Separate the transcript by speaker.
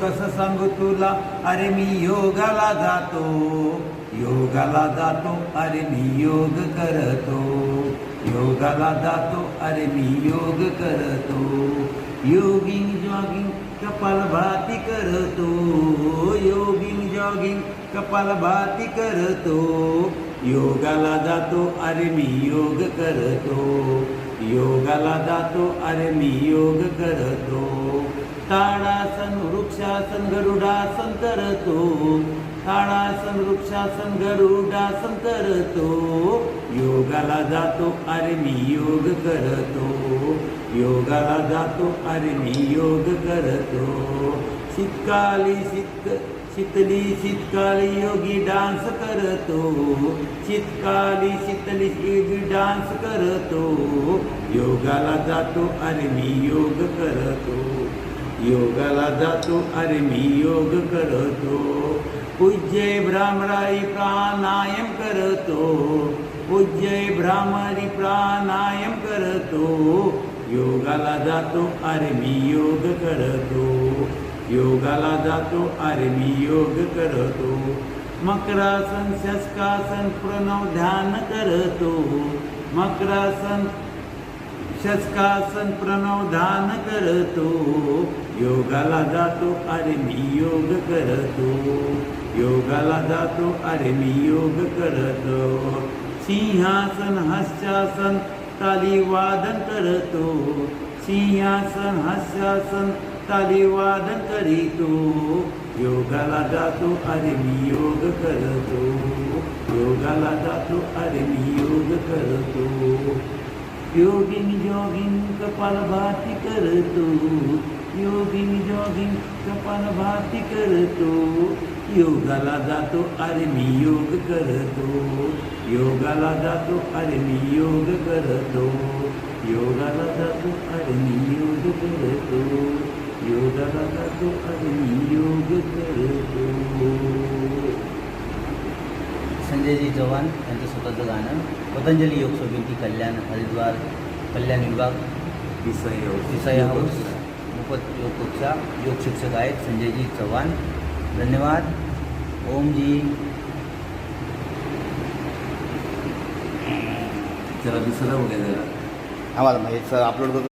Speaker 1: कसं सांगू तुला, अरे मी योगाला जातो, योगाला जातो, अरे मी योग करतो, योगाला जातो, अरे मी योग करतो, योगिंग जॉगिंग कपालभाती करतो, योगिंग जॉगिंग कपालभाती करतो, योगाला जातो, अरे मी योग करतो, योगाला जातो, अरे मी योग करतो, ताडासन वृक्षासन गरुडासन करतो, ताडासन वृक्षासन गरुडासन करतो, योगाला जातो, अरे मी योग करतो, योगाला जातो, अरे मी योग करतो, शीतली शीतकाली योगी डान्स करतो, शीतकाली शीतली योगी डान्स करतो, योगाला जातो, अरे मी योग करतो, योगाला जातो, अरे मी योग करतो, पूज्य भ्रामराई प्राणायाम करतो, पूज्य भ्रामरी प्राणायाम करतो, योगाला जातो, अरे मी योग करतो, योगाला जातो, अरे मी योग करतो, मकरासन शस्कासन प्रणव ध्यान करतो, मकरासन शस्कासन प्रणव ध्यान करतो, योगाला जातो, अरे मी योग करतो, योगाला जातो, अरे मी योग करतो, सिंहासन हास्यासन ताली वादन करतो, सिंहासन हास्यासन ताली वादन करीतो, योगाला जातो, अरे मी योग करतो, योगाला जातो, अरे मी योग करतो, योगिंग जॉगिंग कपालभाती करतो, योगिंग जॉगिंग कपालभाती करतो, योगाला जातो, अरे मी योग करतो, योगाला जातो, अरे मी योग करतो, योगाला जातो, अरे मी योग करतो, योगाला जातो, अरे मी योग करतो.
Speaker 2: संजयजी चव्हाण यांचं स्वतःचं गाणं पतंजली योग सोबती कल्याण हरिद्वार कल्याण विभाग विसाई हाऊस मोफत योग कक्षा योग शिक्षक आहेत संजयजी चव्हाण. धन्यवाद. ओमजी.
Speaker 1: जरा दुसरं बघायचं
Speaker 2: आम्हाला माहिती अपलोड करतो.